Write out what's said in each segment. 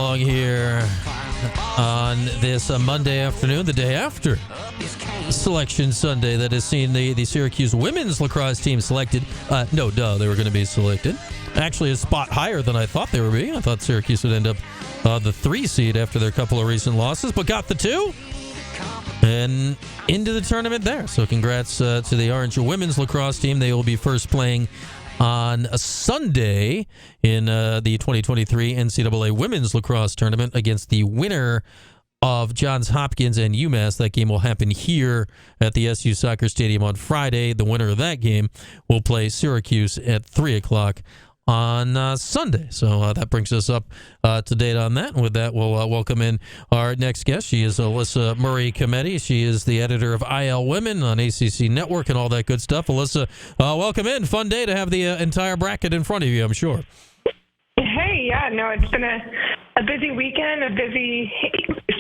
along here on this Monday afternoon, the day after Selection Sunday, that has seen the Syracuse women's lacrosse team selected. They were going to be selected. Actually, a spot higher than I thought they were being. I thought Syracuse would end up the 3 seed after their couple of recent losses, but got the 2 and into the tournament there. So congrats to the Orange women's lacrosse team. They will be first playing on a Sunday in the 2023 NCAA women's lacrosse tournament against the winner of Johns Hopkins and UMass. That game will happen here at the SU Soccer Stadium on Friday. The winner of that game will play Syracuse at 3 o'clock on Sunday. So that brings us up to date on that. And with that, we'll welcome in our next guest. She is Alyssa Murray-Cometti. She is the editor of IL Women on ACC Network and all that good stuff. Alyssa, welcome in. Fun day to have the entire bracket in front of you, I'm sure. Hey, yeah, no, it's been a busy weekend, a busy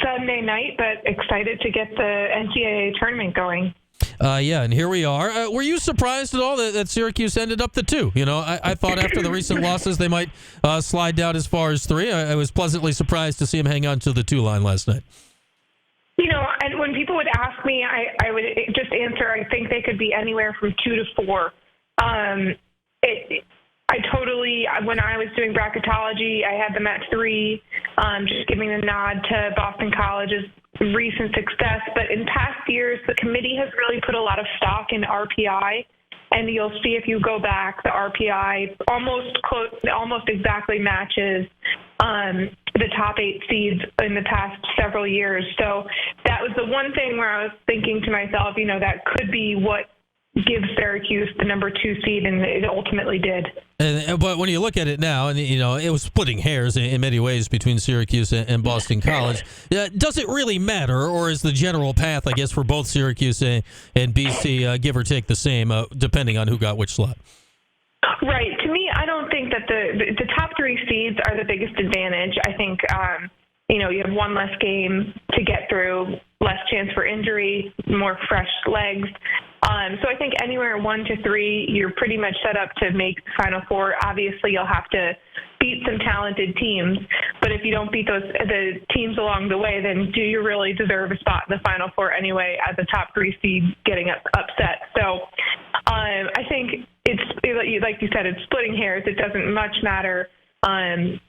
Sunday night, but excited to get the NCAA tournament going. And here we are. Were you surprised at all that Syracuse ended up the 2? You know, I thought after the recent losses they might slide down as far as 3. I was pleasantly surprised to see them hang on to the 2 line last night. You know, and when people would ask me, I would just answer, I think they could be anywhere from 2 to 4. When I was doing bracketology, I had them at 3, just giving the nod to Boston College's recent success. But in past years, the committee has really put a lot of stock in RPI. And you'll see if you go back, the RPI almost exactly matches the top 8 seeds in the past several years. So that was the one thing where I was thinking to myself, you know, that could be what gives Syracuse the number 2 seed, and it ultimately did. But when you look at it now, and you know, it was splitting hairs in many ways between Syracuse and Boston College. Does it really matter, or is the general path, I guess, for both Syracuse and BC, give or take the same, depending on who got which slot? Right. To me, I don't think that the top 3 seeds are the biggest advantage. I think, you have one less game to get through, less chance for injury, more fresh legs. So I think anywhere 1 to 3, you're pretty much set up to make the Final Four. Obviously, you'll have to beat some talented teams, but if you don't beat the teams along the way, then do you really deserve a spot in the Final Four anyway as a top 3 seed getting upset? So I think it's, like you said, it's splitting hairs. It doesn't much matter 1,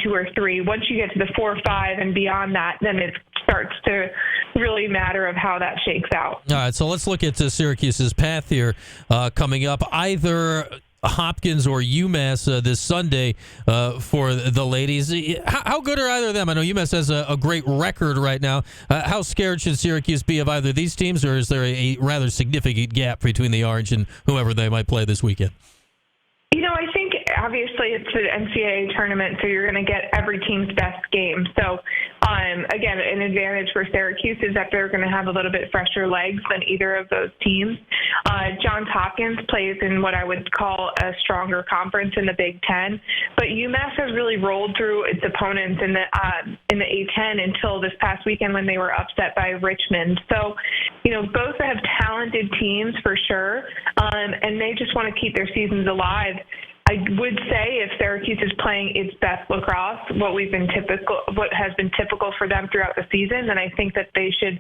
2, or 3. Once you get to the 4, 5, and beyond that, then it starts to really matter of how that shakes out. All right, so let's look at Syracuse's path here coming up. Either Hopkins or UMass this Sunday for the ladies. How good are either of them? I know UMass has a great record right now. How scared should Syracuse be of either of these teams, or is there a rather significant gap between the Orange and whoever they might play this weekend? You know, I think obviously it's the NCAA tournament, so you're going to get every team's best game. So, again, an advantage for Syracuse is that they're going to have a little bit fresher legs than either of those teams. Johns Hopkins plays in what I would call a stronger conference in the Big Ten, but UMass has really rolled through its opponents in the A-10 until this past weekend when they were upset by Richmond. So, you know, both have talented teams for sure, and they just want to keep their seasons alive. I would say if Syracuse is playing its best lacrosse, what has been typical for them throughout the season, then I think that they should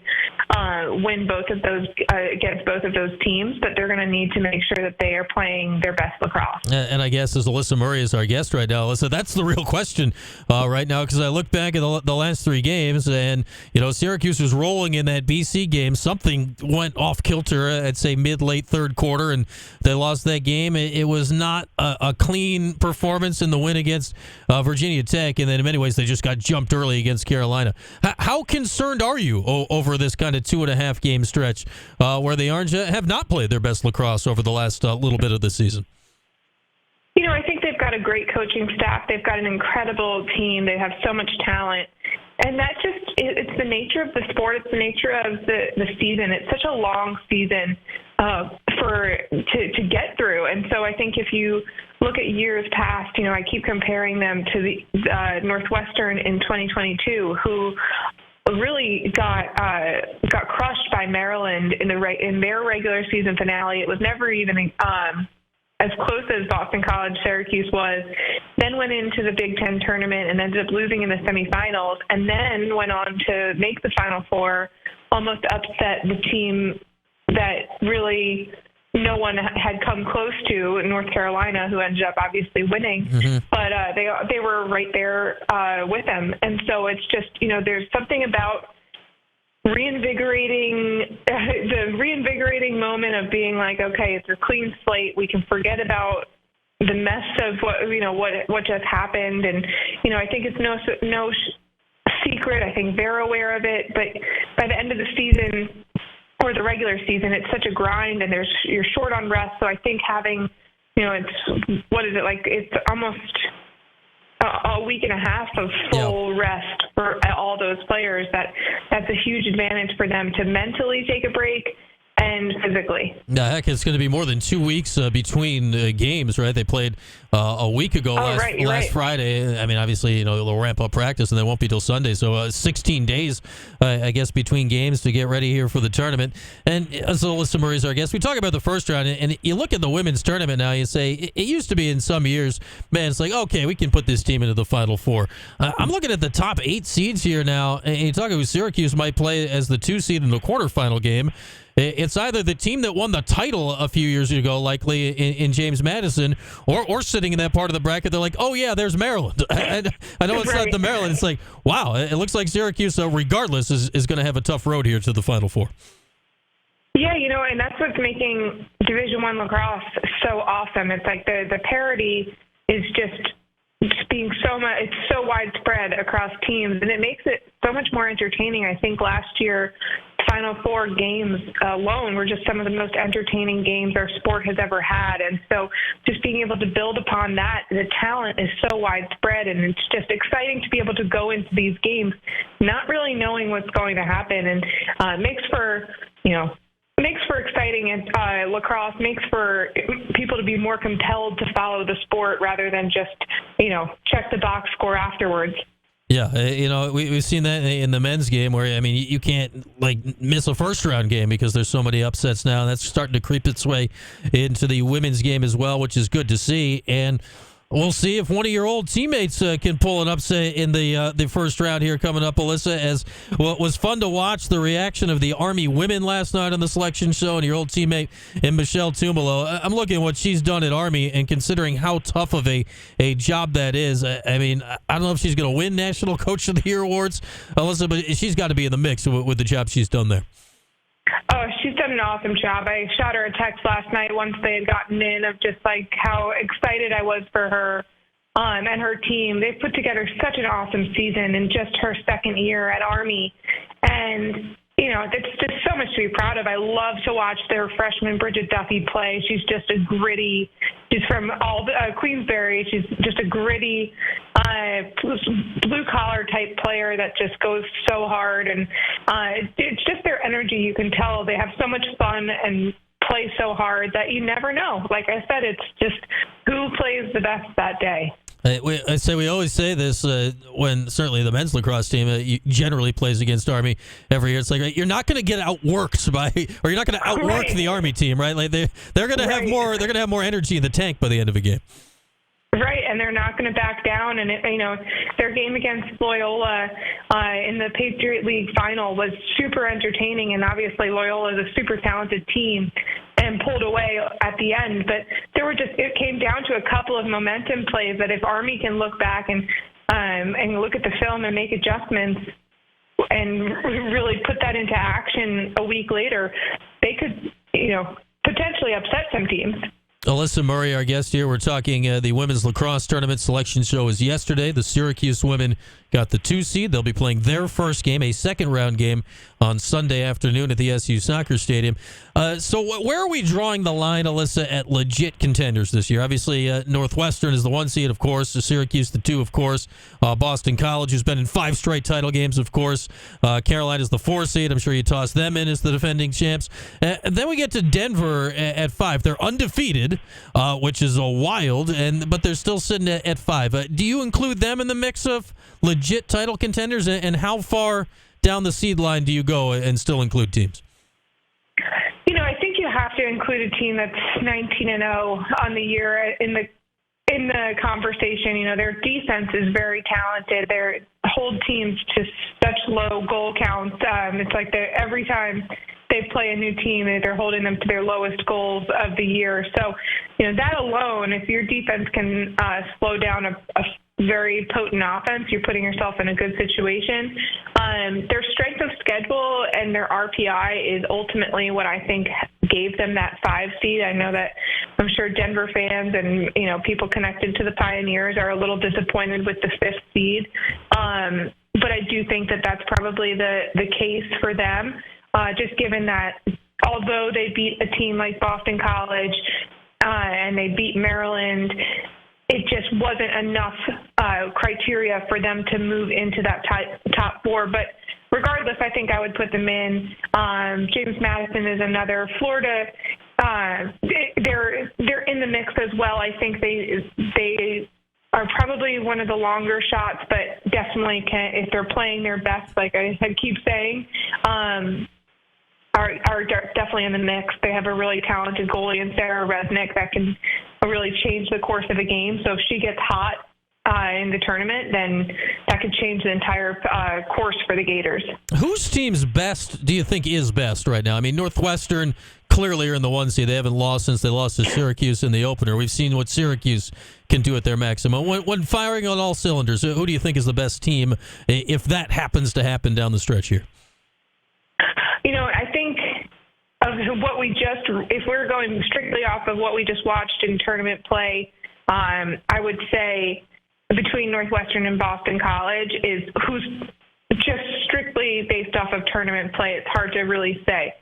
win both of those against both of those teams. But they're going to need to make sure that they are playing their best lacrosse. And I guess as Alyssa Murray is our guest right now, Alyssa, that's the real question right now, because I look back at the last 3 games, and you know, Syracuse was rolling in that BC game. Something went off kilter, I'd say mid-late third quarter, and they lost that game. It was not a clean performance in the win against Virginia Tech, and then in many ways they just got jumped early against Carolina. How concerned are you over this kind of 2.5 game stretch where the Orange have not played their best lacrosse over the last little bit of the season? You know, I think they've got a great coaching staff. They've got an incredible team. They have so much talent. And that it's the nature of the sport. It's the nature of the season. It's such a long season to get through. And so I think if you look at years past, you know, I keep comparing them to the Northwestern in 2022, who really got crushed by Maryland in their regular season finale. It was never even as close as Boston College Syracuse was. Then then went into the Big Ten tournament and ended up losing in the semifinals, and then went on to make the Final Four, almost upset the team that really no one had come close to in North Carolina, who ended up obviously winning. But they were right there with them. And so it's just, there's something about reinvigorating the reinvigorating moment of being like, okay, it's a clean slate. We can forget about the mess of what just happened. And, I think it's no secret. I think they're aware of it. But by the end of the season, or the regular season, it's such a grind, and you're short on rest. So I think having, it's almost a week and a half of full rest for all those players. That's a huge advantage for them to mentally take a break and physically. Yeah, heck, it's going to be more than 2 weeks between games, right? They played a week ago last Friday. I mean, obviously, they'll ramp up practice, and they won't be till Sunday. So 16 days, I guess, between games to get ready here for the tournament. And so Alyssa Murray's our guest. We talk about the first round, and you look at the women's tournament now, you say, it used to be in some years, man, it's like, okay, we can put this team into the Final Four. I'm looking at the top 8 seeds here now, and you talk about Syracuse might play as the 2 seed in the quarterfinal game. It's either the team that won the title a few years ago, likely in James Madison, or sitting in that part of the bracket, they're like, oh, yeah, there's Maryland. I know it's not the Maryland. It's like, wow, it looks like Syracuse, regardless, is going to have a tough road here to the Final Four. Yeah, and that's what's making Division I lacrosse so awesome. It's like the parity is just being it's so widespread across teams, and it makes it so much more entertaining. I think last year, Final Four games alone were just some of the most entertaining games our sport has ever had. And so just being able to build upon that, the talent is so widespread, and it's just exciting to be able to go into these games not really knowing what's going to happen, and makes for exciting lacrosse, makes for people to be more compelled to follow the sport rather than just, check the box score afterwards. Yeah, we've seen that in the men's game where, I mean, you can't, miss a first-round game because there's so many upsets now. And that's starting to creep its way into the women's game as well, which is good to see. And we'll see if one of your old teammates can pull an upset in the first round here coming up, Alyssa. As well, it was fun to watch the reaction of the Army women last night on the selection show, and your old teammate in Michelle Tumolo. I'm looking at what she's done at Army, and considering how tough of a job that is, I mean, I don't know if she's going to win National Coach of the Year awards, Alyssa, but she's got to be in the mix with the job she's done there. Oh, she's done an awesome job. I shot her a text last night once they had gotten in of just how excited I was for her and her team. They've put together such an awesome season in just her second year at Army. And, it's just so much to be proud of. I love to watch their freshman Bridget Duffy play. She's just she's from Queensbury. She's just a gritty, blue-collar type player that just goes so hard. And it's just their energy. You can tell they have so much fun and play so hard that you never know. Like I said, it's just who plays the best that day. We always say this when certainly the men's lacrosse team generally plays against Army every year. It's like you're not going to get outworked or you're not going to outwork the Army team, right? Like they're going to have more. They're going to have more energy in the tank by the end of a game. Right, and they're not going to back down. And their game against Loyola in the Patriot League final was super entertaining. And obviously, Loyola is a super talented team and pulled away at the end. But it came down to a couple of momentum plays that if Army can look back and look at the film and make adjustments and really put that into action a week later, they could, potentially upset some teams. Alyssa Murray, our guest here. We're talking the women's lacrosse tournament selection show was yesterday. The Syracuse women got the 2 seed. They'll be playing their first game, a second-round game, on Sunday afternoon at the SU Soccer Stadium. So where are we drawing the line, Alyssa, at legit contenders this year? Obviously, Northwestern is the 1 seed, of course. Syracuse, the 2, of course. Boston College, who's been in 5 straight title games, of course. Carolina's the 4 seed. I'm sure you toss them in as the defending champs. And then we get to Denver at 5. They're undefeated, which is a wild, but they're still sitting at 5. Do you include them in the mix of legit title contenders, and how far down the seed line do you go and still include teams? I think you have to include a team that's 19-0 on the year in in the conversation. Their defense is very talented. They hold teams to such low goal counts. It's like every time they play a new team, they're holding them to their lowest goals of the year. So, that alone, if your defense can slow down a very potent offense, you're putting yourself in a good situation. Their strength of schedule and their RPI is ultimately what I think gave them that 5 seed. I know that I'm sure Denver fans and people connected to the Pioneers are a little disappointed with the 5th seed, but I do think that that's probably the case for them, just given that although they beat a team like Boston College and they beat Maryland, it just wasn't enough criteria for them to move into that top 4. But regardless, I think I would put them in. James Madison is another. Florida, they're in the mix as well. I think they are probably one of the longer shots, but definitely can, if they're playing their best, like I keep saying, are definitely in the mix. They have a really talented goalie in Sarah Resnick that can really change the course of a game. So if she gets hot in the tournament, then that could change the entire course for the Gators. Whose team's best do you think is best right now? I mean, Northwestern clearly are in the 1 seed. They haven't lost since they lost to Syracuse in the opener. We've seen what Syracuse can do at their maximum. When firing on all cylinders, who do you think is the best team if that happens to happen down the stretch here? I think of what if we're going strictly off of what we just watched in tournament play, I would say between Northwestern and Boston College is who's just strictly based off of tournament play. It's hard to really say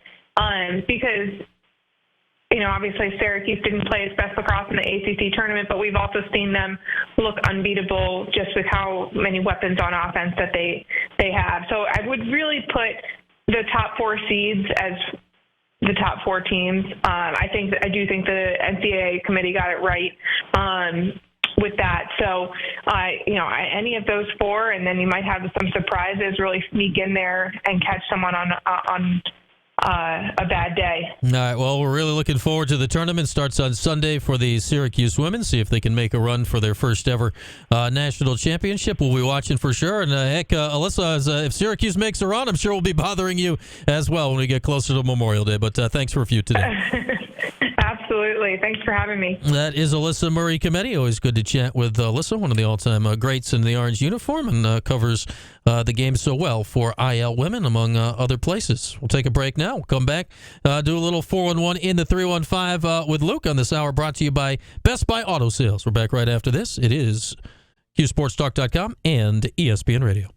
because, obviously Syracuse didn't play its best lacrosse in the ACC tournament, but we've also seen them look unbeatable just with how many weapons on offense that they have. So I would really put the top 4 seeds as the top 4 teams. I do think the NCAA committee got it right with that. So, any of those 4, and then you might have some surprises really sneak in there and catch someone on a bad day. All right, well, we're really looking forward to the tournament. Starts on Sunday for the Syracuse women. See if they can make a run for their first ever national championship. We'll be watching for sure. And Alyssa, if Syracuse makes a run, I'm sure we'll be bothering you as well when we get closer to Memorial Day. But thanks for a few today. Absolutely. Thanks for having me. That is Alyssa Murray-Cometti. Always good to chat with Alyssa, one of the all-time greats in the orange uniform, and covers the game so well for IL Women, among other places. We'll take a break now. We'll come back, do a little 4-on-1 in the 315 with Luke on this hour, brought to you by Best Buy Auto Sales. We're back right after this. It is QSportsTalk.com and ESPN Radio.